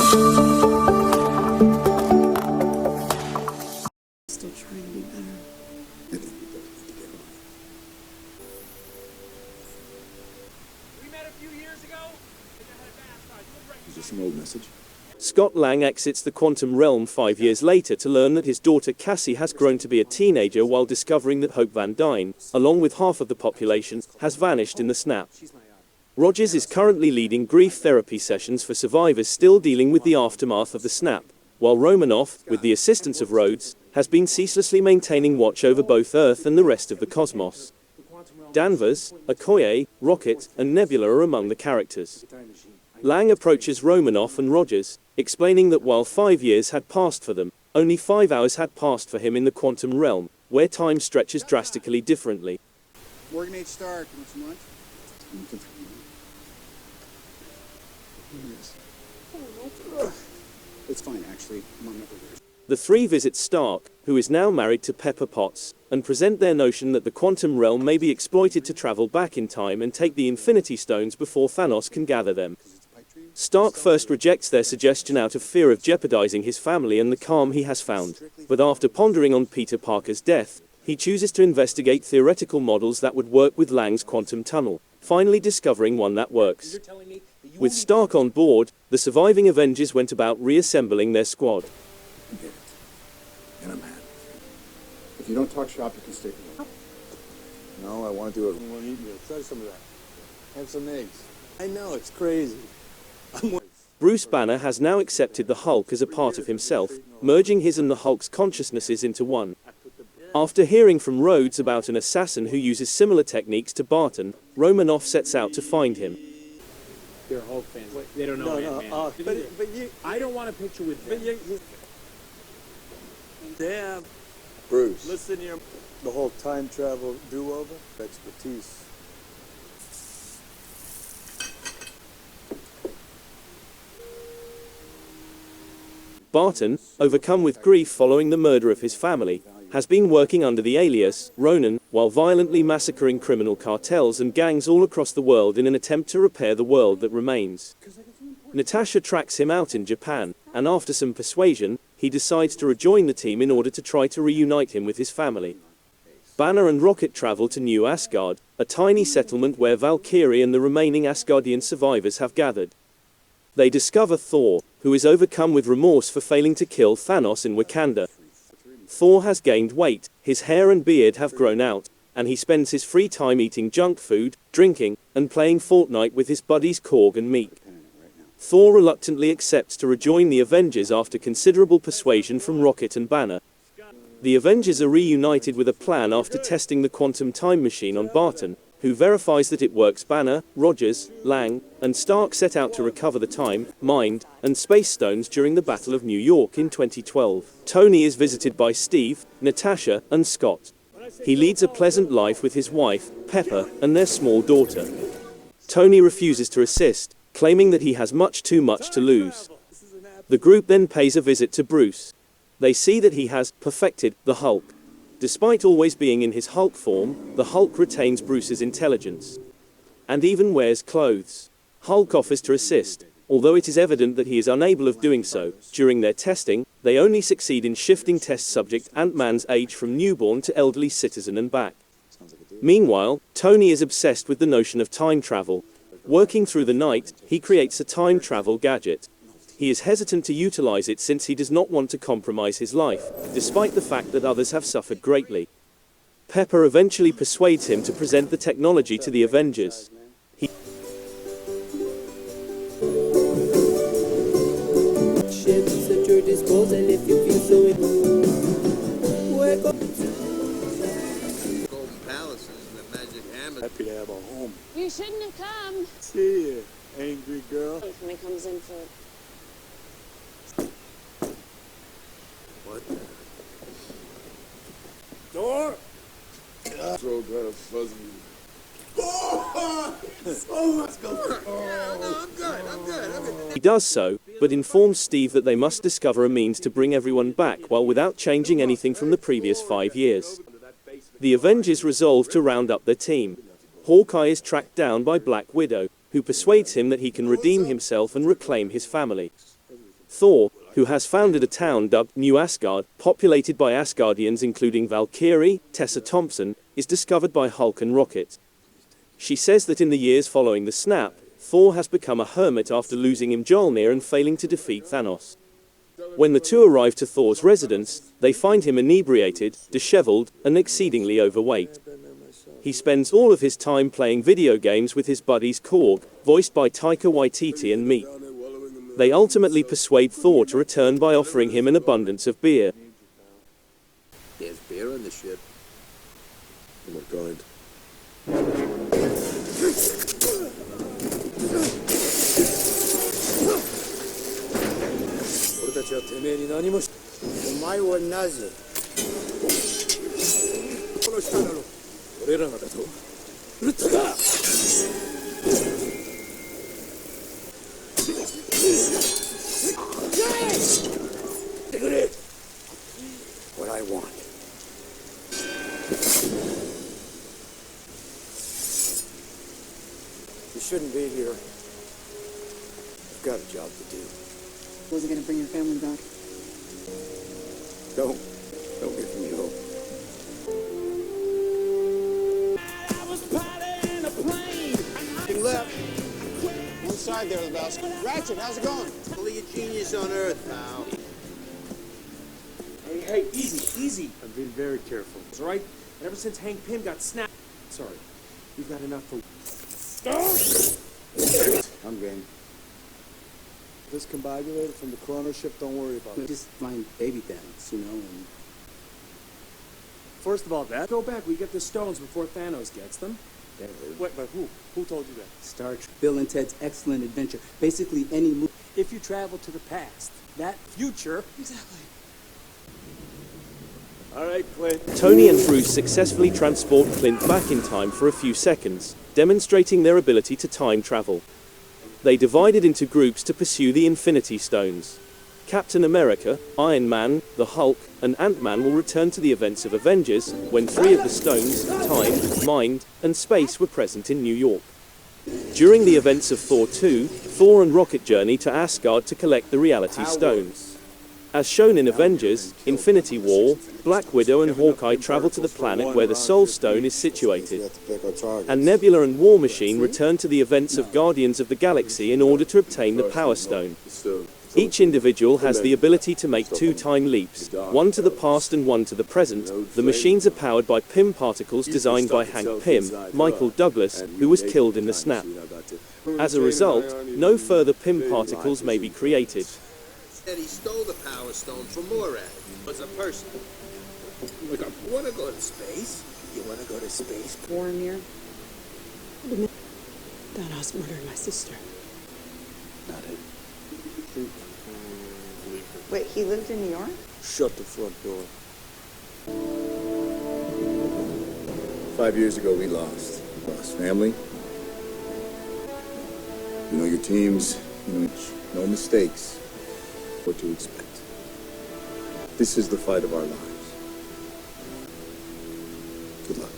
Still trying to be better. I think we both need to get away. We met a few years ago. Is this an old message? Scott Lang exits the quantum realm 5 years later to learn that his daughter Cassie has grown to be a teenager while discovering that Hope Van Dyne, along with half of the population, has vanished in the snap. Rogers is currently leading grief therapy sessions for survivors still dealing with the aftermath of the snap, while Romanoff, with the assistance of Rhodes, has been ceaselessly maintaining watch over both Earth and the rest of the cosmos. Danvers, Okoye, Rocket, and Nebula are among the characters. Lang approaches Romanoff and Rogers, explaining that while 5 years had passed for them, only 5 hours had passed for him in the quantum realm, where time stretches drastically differently. Morgan H. Stark, want some lunch? It's fine, actually. Mom never wears. The three visit Stark, who is now married to Pepper Potts, and present their notion that the quantum realm may be exploited to travel back in time and take the Infinity Stones before Thanos can gather them. Stark first rejects their suggestion out of fear of jeopardizing his family and the calm he has found, but after pondering on Peter Parker's death, he chooses to investigate theoretical models that would work with Lang's quantum tunnel, finally discovering one that works. With Stark on board, the surviving Avengers went about reassembling their squad. I get it. And I'm happy. If you don't talk shop, you can stick with it. No, I want to do it. I want to eat meal. Try some of that. Have some eggs. I know, it's crazy. Bruce Banner has now accepted the Hulk as a part of himself, merging his and the Hulk's consciousnesses into one. After hearing from Rhodes about an assassin who uses similar techniques to Barton, Romanoff sets out to find him. They're Hulk fans. They don't know Antman. But you... I don't want a picture with them. Damn. Bruce. Listen here. The whole time travel do-over, expertise. Barton, overcome with grief following the murder of his family, has been working under the alias Ronin, while violently massacring criminal cartels and gangs all across the world in an attempt to repair the world that remains. Natasha tracks him out in Japan, and after some persuasion, he decides to rejoin the team in order to try to reunite him with his family. Banner and Rocket travel to New Asgard, a tiny settlement where Valkyrie and the remaining Asgardian survivors have gathered. They discover Thor, who is overcome with remorse for failing to kill Thanos in Wakanda. Thor has gained weight, his hair and beard have grown out, and he spends his free time eating junk food, drinking, and playing Fortnite with his buddies Korg and Meek. Thor reluctantly accepts to rejoin the Avengers after considerable persuasion from Rocket and Banner. The Avengers are reunited with a plan after testing the quantum time machine on Barton, who verifies that it works. Banner, Rogers, Lang, and Stark set out to recover the time, mind, and space stones during the Battle of New York in 2012. Tony is visited by Steve, Natasha, and Scott. He leads a pleasant life with his wife, Pepper, and their small daughter. Tony refuses to assist, claiming that he has much too much to lose. The group then pays a visit to Bruce. They see that he has perfected the Hulk. Despite always being in his Hulk form, the Hulk retains Bruce's intelligence. And even wears clothes. Hulk offers to assist, although it is evident that he is unable of doing so. During their testing, they only succeed in shifting test subject Antman's age from newborn to elderly citizen and back. Meanwhile, Tony is obsessed with the notion of time travel. Working through the night, he creates a time travel gadget. He is hesitant to utilize it since he does not want to compromise his life, despite the fact that others have suffered greatly. Pepper eventually persuades him to present the technology to the Avengers. Happy to have a home. You shouldn't have come. See ya, angry girl. When it comes in for... What? Door? Throw got a fuzzy. Oh, let's go. I'm good. He does so, but informs Steve that they must discover a means to bring everyone back while without changing anything from the previous 5 years. The Avengers resolve to round up their team. Hawkeye is tracked down by Black Widow, who persuades him that he can redeem himself and reclaim his family. Thor, who has founded a town dubbed New Asgard, populated by Asgardians including Valkyrie, Tessa Thompson, is discovered by Hulk and Rocket. She says that in the years following the snap, Thor has become a hermit after losing Mjolnir and failing to defeat Thanos. When the two arrive to Thor's residence, they find him inebriated, disheveled, and exceedingly overweight. He spends all of his time playing video games with his buddies Korg, voiced by Taika Waititi, and Meek. They ultimately persuade Thor to return by offering him an abundance of beer. There's beer on the ship. Oh my God. What I want. You shouldn't be here. You've got a job to do. Was it gonna bring your family back? Don't give me hope. Left. One side there, Lebowski. Ratchet, how's it going? Only a genius on Earth, pal. Hey, easy. I've been very careful. It's all right. And ever since Hank Pym got snapped. Sorry, we've got enough for. I'm game. Discombobulated from the chrono ship, don't worry about it. Just find baby Thanos, you know, and... First of all, that go back. We get the stones before Thanos gets them. Wait, but who? Who told you that? Star Trek. Bill and Ted's Excellent Adventure. Basically, any movie. If you travel to the past, that future. Exactly. All right, Clint. Tony and Bruce successfully transport Clint back in time for a few seconds, demonstrating their ability to time travel. They divided into groups to pursue the Infinity Stones. Captain America, Iron Man, the Hulk, and Antman will return to the events of Avengers when 3 of the stones, time, mind, and space were present in New York. During the events of Thor 2, Thor and Rocket journey to Asgard to collect the Reality Stones. As shown in Avengers, Infinity War, Black Widow and Hawkeye travel to the planet where the Soul Stone is situated. And Nebula and War Machine return to the events of Guardians of the Galaxy in order to obtain the Power Stone. Each individual has the ability to make 2 time leaps, one to the past and one to the present. The machines are powered by Pym particles designed by Hank Pym, Michael Douglas, who was killed in the snap. As a result, no further Pym particles may be created. He stole the Power Stone from Morad. Was a person. You want to go to space? You want to go to space? Boromir. Thanos murdered my sister. Not it. Wait, he lived in New York? Shut the front door. 5 years ago, we lost family. You know your teams. No mistakes. What to expect. This is the fight of our lives. Good luck.